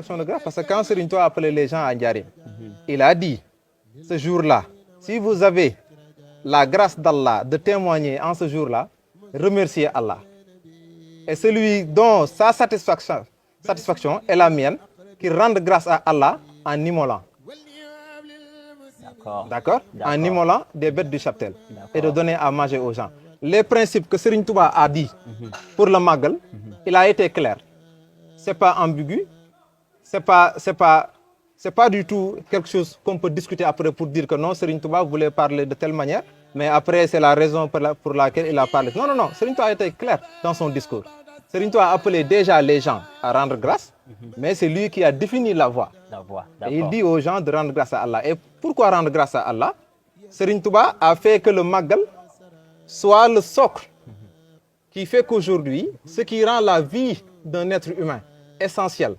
de grâce. Parce que quand Serigne Touba a appelé les gens à Ndiarème, il a dit, ce jour-là, si vous avez la grâce d'Allah de témoigner en ce jour-là, remerciez Allah. Et celui dont sa satisfaction est la mienne, qui rende grâce à Allah en immolant. D'accord. En immolant des bêtes du cheptel et de donner à manger aux gens. Les principes que Serigne Touba a dit pour le Magal, il a été clair. C'est pas ambigu, c'est pas du tout quelque chose qu'on peut discuter après pour dire que non, Serigne Touba voulait parler de telle manière, mais après c'est la raison pour laquelle il a parlé. Non, non, non, Serigne Touba a été clair dans son discours. Serigne Touba a appelé déjà les gens à rendre grâce, mais c'est lui qui a défini la voie. Et il dit aux gens de rendre grâce à Allah. Et pourquoi rendre grâce à Allah? Serigne Touba a fait que le Magal soit le socle qui fait qu'aujourd'hui, ce qui rend la vie d'un être humain essentiel,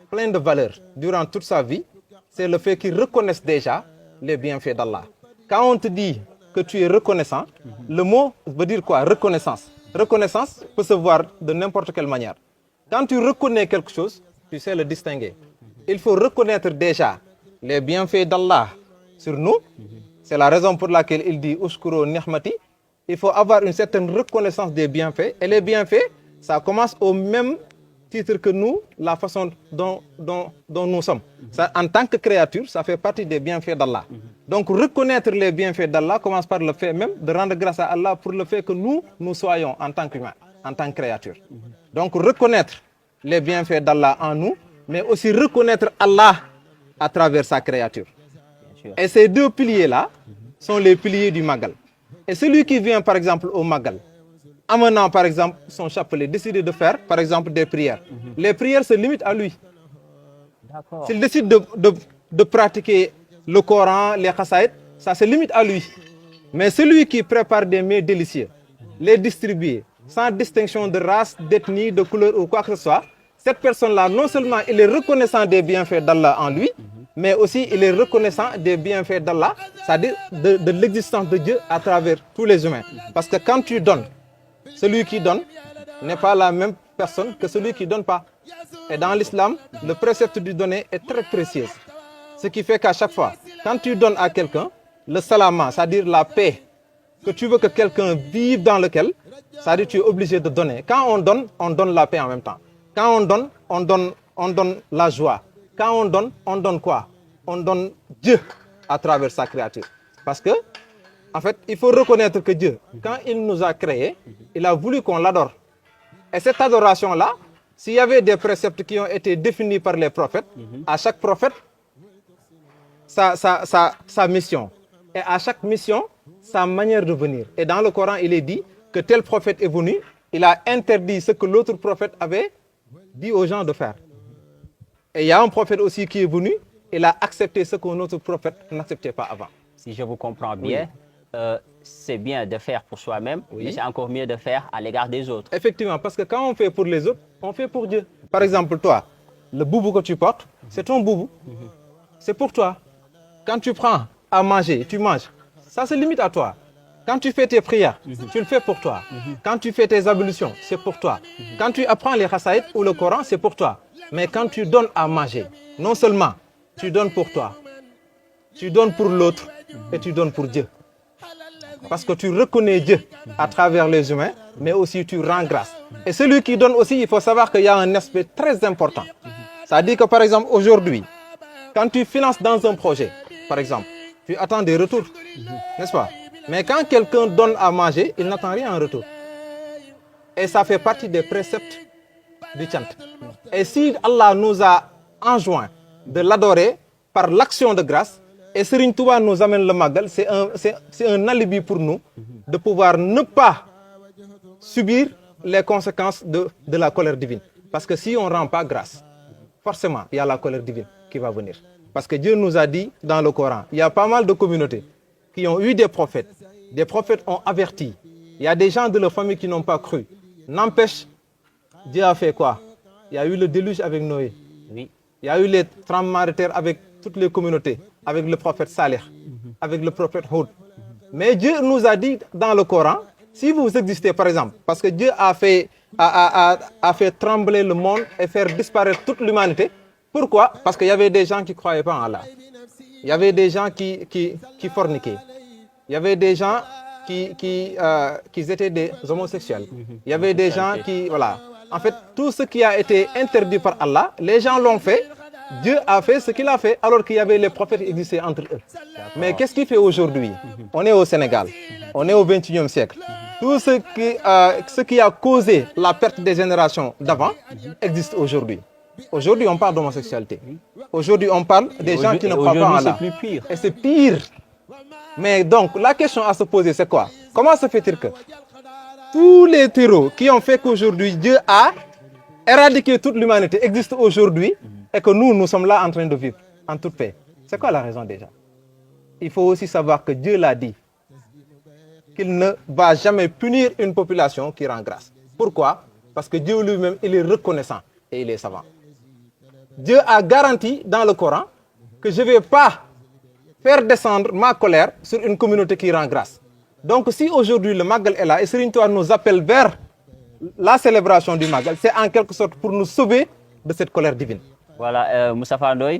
plein de valeurs durant toute sa vie, c'est le fait qu'il reconnaisse déjà les bienfaits d'Allah. Quand on te dit que tu es reconnaissant, le mot veut dire quoi? Reconnaissance. Reconnaissance peut se voir de n'importe quelle manière. Quand tu reconnais quelque chose, tu sais le distinguer. Il faut reconnaître déjà les bienfaits d'Allah sur nous. C'est la raison pour laquelle il dit « Ushkuru ni'mati ». Il faut avoir une certaine reconnaissance des bienfaits. Et les bienfaits, ça commence au même titre que nous, la façon dont nous sommes. Ça, en tant que créature, ça fait partie des bienfaits d'Allah. Donc reconnaître les bienfaits d'Allah commence par le fait même de rendre grâce à Allah pour le fait que nous soyons en tant qu'humains, en tant que créature. Donc reconnaître les bienfaits d'Allah en nous, mais aussi reconnaître Allah à travers sa créature. Et ces deux piliers-là sont les piliers du Magal. Et celui qui vient par exemple au Magal, amenant par exemple son chapelet, décider de faire par exemple des prières. Les prières se limitent à lui. S'il décide de pratiquer le Coran, les Khassaïd, ça se limite à lui. Mais celui qui prépare des mets délicieux, les distribuer, sans distinction de race, d'ethnie, de couleur ou quoi que ce soit, cette personne-là, non seulement il est reconnaissant des bienfaits d'Allah en lui, mais aussi il est reconnaissant des bienfaits d'Allah, c'est-à-dire de l'existence de Dieu à travers tous les humains. Parce que quand tu donnes, celui qui donne n'est pas la même personne que celui qui ne donne pas. Et dans l'islam, le précepte du donner est très précieux. Ce qui fait qu'à chaque fois, quand tu donnes à quelqu'un, le salama, c'est-à-dire la paix, que tu veux que quelqu'un vive dans lequel, c'est-à-dire tu es obligé de donner. Quand on donne la paix en même temps. Quand on donne la joie. Quand on donne quoi? On donne Dieu à travers sa créature. Parce que, en fait, il faut reconnaître que Dieu, quand il nous a créés, il a voulu qu'on l'adore. Et cette adoration-là, s'il y avait des préceptes qui ont été définis par les prophètes, à chaque prophète, sa mission. Et à chaque mission, sa manière de venir. Et dans le Coran, il est dit que tel prophète est venu, il a interdit ce que l'autre prophète avait dit aux gens de faire. Et il y a un prophète aussi qui est venu, il a accepté ce qu'un autre prophète n'acceptait pas avant. Si je vous comprends bien, c'est bien de faire pour soi-même, mais c'est encore mieux de faire à l'égard des autres. Effectivement, parce que quand on fait pour les autres, on fait pour Dieu. Par exemple, toi, le boubou que tu portes, c'est ton boubou. C'est pour toi. Quand tu prends à manger, tu manges, ça se limite à toi. Quand tu fais tes prières, tu le fais pour toi. Quand tu fais tes ablutions, c'est pour toi. Quand tu apprends les Khassaïd ou le Coran, c'est pour toi. Mais quand tu donnes à manger, non seulement tu donnes pour toi, tu donnes pour l'autre et tu donnes pour Dieu. Parce que tu reconnais Dieu à travers les humains, mais aussi tu rends grâce. Et celui qui donne aussi, il faut savoir qu'il y a un aspect très important. Ça dit que par exemple aujourd'hui, quand tu finances dans un projet, par exemple, tu attends des retours, n'est-ce pas? Mais quand quelqu'un donne à manger, il n'attend rien en retour. Et ça fait partie des préceptes du chant. Et si Allah nous a enjoint de l'adorer par l'action de grâce, et Serigne Touba nous amène le Magal, c'est un alibi pour nous de pouvoir ne pas subir les conséquences de la colère divine. Parce que si on ne rend pas grâce, forcément, il y a la colère divine qui va venir. Parce que Dieu nous a dit dans le Coran, il y a pas mal de communautés qui ont eu des prophètes. Des prophètes ont averti. Il y a des gens de leur famille qui n'ont pas cru. N'empêche, Dieu a fait quoi? Il y a eu le déluge avec Noé. Oui. Il y a eu les tremblements de terre avec toutes les communautés, avec le prophète Salih, avec le prophète Hud. Mais Dieu nous a dit dans le Coran, si vous existez par exemple, parce que Dieu a fait trembler le monde et faire disparaître toute l'humanité, Pourquoi? Parce qu'il y avait des gens qui ne croyaient pas en Allah. Il y avait des gens qui forniquaient. Il y avait des gens qui étaient des homosexuels. Il y avait des gens qui... Voilà. En fait, tout ce qui a été interdit par Allah, les gens l'ont fait. Dieu a fait ce qu'il a fait alors qu'il y avait les prophètes qui existaient entre eux. Mais qu'est-ce qu'il fait aujourd'hui? On est au Sénégal. On est au XXIe siècle. Tout ce qui a causé la perte des générations d'avant existe aujourd'hui. Aujourd'hui, on parle d'homosexualité. Aujourd'hui, on parle des gens qui ne croient pas en Allah. C'est plus pire. Et c'est pire. Mais donc, la question à se poser, c'est quoi? Comment se fait-il que tous les terreaux qui ont fait qu'aujourd'hui Dieu a éradiqué toute l'humanité existent aujourd'hui et que nous sommes là en train de vivre en toute paix? C'est quoi la raison déjà? Il faut aussi savoir que Dieu l'a dit, qu'il ne va jamais punir une population qui rend grâce. Pourquoi? Parce que Dieu lui-même, il est reconnaissant et il est savant. Dieu a garanti dans le Coran que je ne vais pas faire descendre ma colère sur une communauté qui rend grâce. Donc si aujourd'hui le Magal est là et Serigne Touba nous appelle vers la célébration du Magal, c'est en quelque sorte pour nous sauver de cette colère divine. Voilà, Moustapha Ndoye.